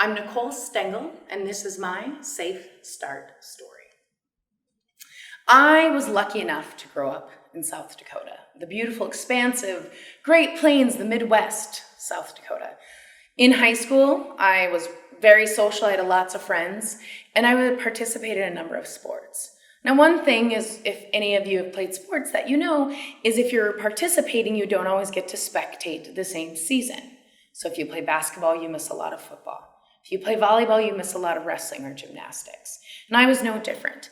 I'm Nicole Stengle, and this is my SafeStart story. I was lucky enough to grow up in South Dakota, the beautiful, expansive Great Plains, the Midwest, South Dakota. In high school, I was very social. I had lots of friends, and I would participate in a number of sports. Now, one thing is, if any of you have played sports that you know, is if you're participating, you don't always get to spectate the same season. So if you play basketball, you miss a lot of football. If you play volleyball, you miss a lot of wrestling or gymnastics. And I was no different.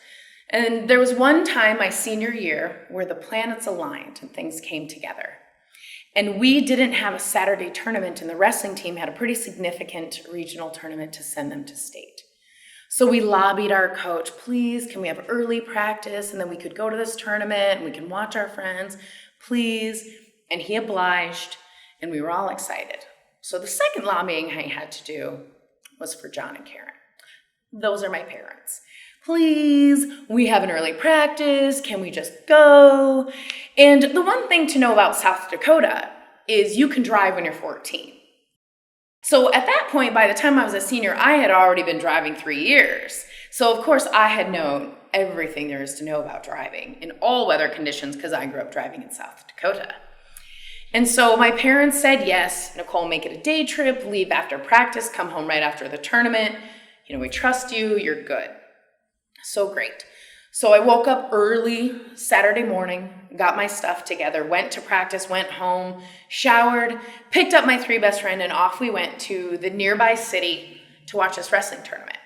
And there was one time my senior year where the planets aligned and things came together. And we didn't have a Saturday tournament, and the wrestling team had a pretty significant regional tournament to send them to state. So we lobbied our coach, please, can we have early practice, and then we could go to this tournament and we can watch our friends, please. And he obliged, and we were all excited. So the second lobbying I had to do was for John and Karen. Those are my parents. Please, we have an early practice. Can we just go? And the one thing to know about South Dakota is you can drive when you're 14. So at that point, by the time I was a senior, I had already been driving 3 years. So of course I had known everything there is to know about driving in all weather conditions because I grew up driving in South Dakota. And so my parents said, yes, Nicole, make it a day trip, leave after practice, come home right after the tournament. We trust you, you're good. So great. So I woke up early Saturday morning, got my stuff together, went to practice, went home, showered, picked up my 3 best friends, and off we went to the nearby city to watch this wrestling tournament.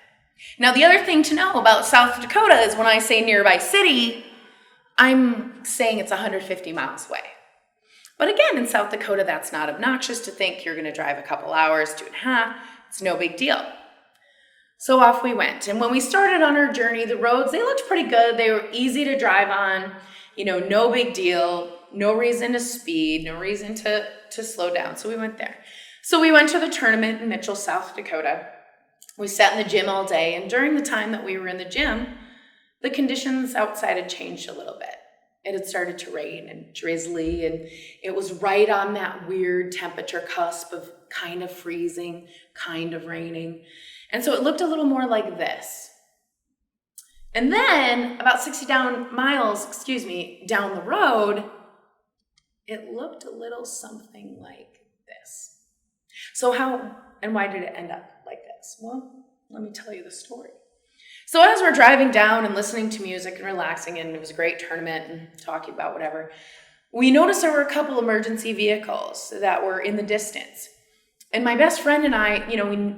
Now, the other thing to know about South Dakota is when I say nearby city, I'm saying it's 150 miles away. But again, in South Dakota, that's not obnoxious to think you're going to drive a couple hours, 2.5. It's no big deal. So off we went. And when we started on our journey, the roads, they looked pretty good. They were easy to drive on, no big deal, no reason to speed, no reason to slow down. So we went there. So we went to the tournament in Mitchell, South Dakota. We sat in the gym all day. And during the time that we were in the gym, the conditions outside had changed a little bit. It had started to rain and drizzly, and it was right on that weird temperature cusp of kind of freezing, kind of raining. And so it looked a little more like this. And then about 60 miles down the road, it looked a little something like this. So how and why did it end up like this? Well, let me tell you the story. So as we're driving down and listening to music and relaxing, and it was a great tournament and talking about whatever, we noticed there were a couple emergency vehicles that were in the distance. And my best friend and I, we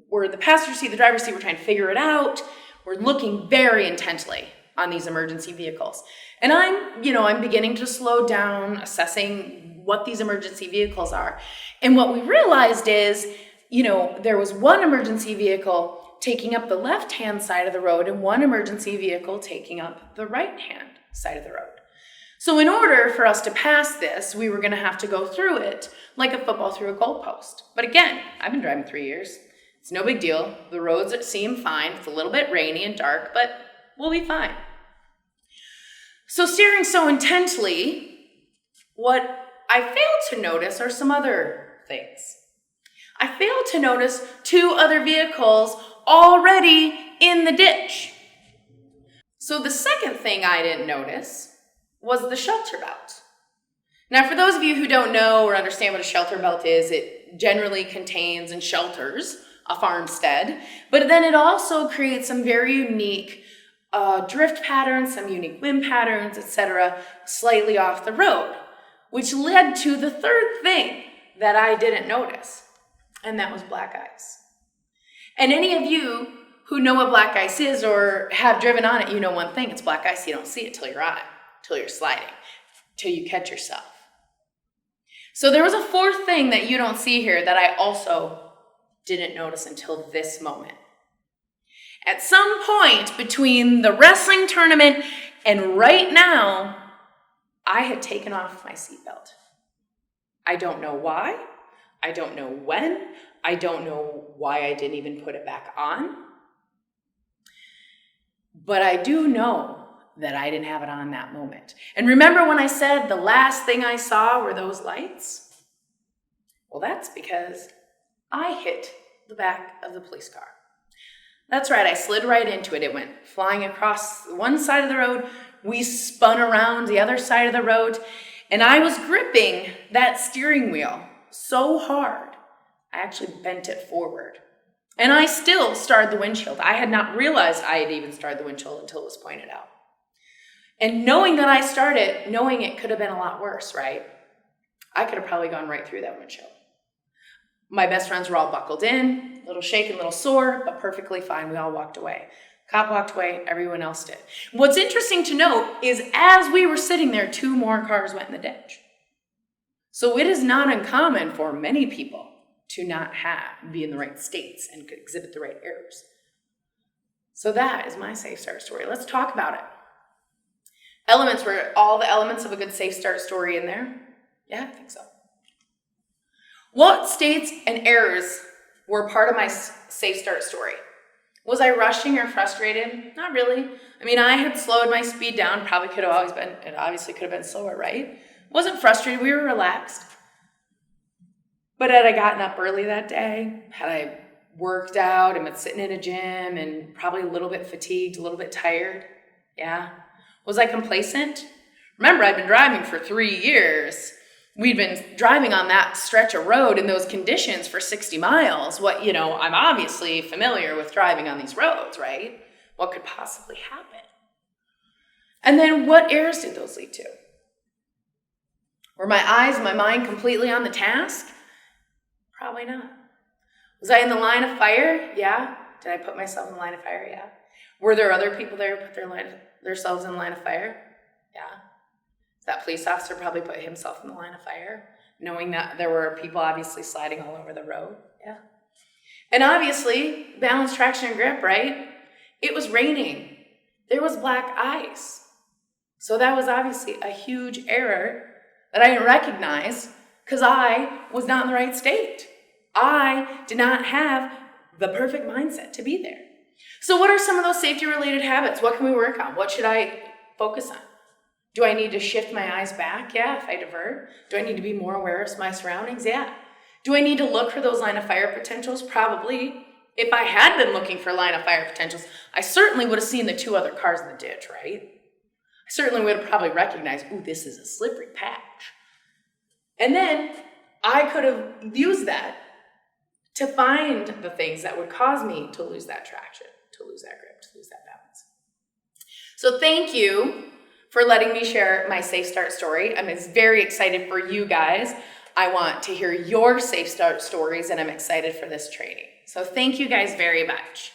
were the passenger seat, the driver's seat, we're trying to figure it out. We're looking very intently on these emergency vehicles. And I'm beginning to slow down, assessing what these emergency vehicles are. And what we realized is, there was one emergency vehicle taking up the left-hand side of the road and one emergency vehicle taking up the right-hand side of the road. So in order for us to pass this, we were going to have to go through it like a football through a goalpost. But again, I've been driving 3 years. It's no big deal. The roads seem fine. It's a little bit rainy and dark, but we'll be fine. So steering so intently, what I failed to notice are some other things. I failed to notice 2 other vehicles already in the ditch. So the second thing I didn't notice was the shelter belt. Now, for those of you who don't know or understand what a shelter belt is, it generally contains and shelters a farmstead, but then it also creates some very unique drift patterns, some unique wind patterns, etc., slightly off the road, which led to the third thing that I didn't notice, and that was black ice. And any of you who know what black ice is or have driven on it, you know one thing, it's black ice. You don't see it till you're on it, till you're sliding, till you catch yourself. So there was a fourth thing that you don't see here that I also didn't notice until this moment. At some point between the wrestling tournament and right now, I had taken off my seatbelt. I don't know why. I don't know when. I don't know why I didn't even put it back on. But I do know that I didn't have it on that moment. And remember when I said the last thing I saw were those lights? Well, that's because I hit the back of the police car. That's right, I slid right into it. It went flying across one side of the road. We spun around the other side of the road, and I was gripping that steering wheel so hard, I actually bent it forward. And I still starred the windshield. I had not realized I had even starred the windshield until it was pointed out. And knowing that I started, knowing it could have been a lot worse, right? I could have probably gone right through that windshield. My best friends were all buckled in, a little shaken, a little sore, but perfectly fine. We all walked away. Cop walked away, everyone else did. What's interesting to note is as we were sitting there, 2 more cars went in the ditch. So it is not uncommon for many people to not be in the right states and exhibit the right errors. So that is my SafeStart story. Let's talk about it. Elements, were all the elements of a good SafeStart story in there? Yeah, I think so. What states and errors were part of my SafeStart story? Was I rushing or frustrated? Not really. I mean, I had slowed my speed down. It obviously could have been slower, right? Wasn't frustrated, we were relaxed. But had I gotten up early that day? Had I worked out and been sitting in a gym and probably a little bit fatigued, a little bit tired? Yeah. Was I complacent? Remember, I'd been driving for 3 years. We'd been driving on that stretch of road in those conditions for 60 miles. I'm obviously familiar with driving on these roads, right? What could possibly happen? And then what errors did those lead to? Were my eyes and my mind completely on the task? Probably not. Was I in the line of fire? Yeah. Did I put myself in the line of fire? Yeah. Were there other people there who put themselves in the line of fire? Yeah. That police officer probably put himself in the line of fire, knowing that there were people obviously sliding all over the road. Yeah. And obviously, balance, traction, and grip, right? It was raining. There was black ice. So that was obviously a huge error that I didn't recognize because I was not in the right state. I did not have the perfect mindset to be there. So what are some of those safety-related habits? What can we work on? What should I focus on? Do I need to shift my eyes back? Yeah, if I divert. Do I need to be more aware of my surroundings? Yeah. Do I need to look for those line of fire potentials? Probably. If I had been looking for line of fire potentials, I certainly would have seen the 2 other cars in the ditch, right? I certainly would have probably recognized, ooh, this is a slippery patch. And then I could have used that to find the things that would cause me to lose that traction, to lose that grip, to lose that balance. So thank you for letting me share my SafeStart story. I'm very excited for you guys. I want to hear your SafeStart stories, and I'm excited for this training. So thank you guys very much.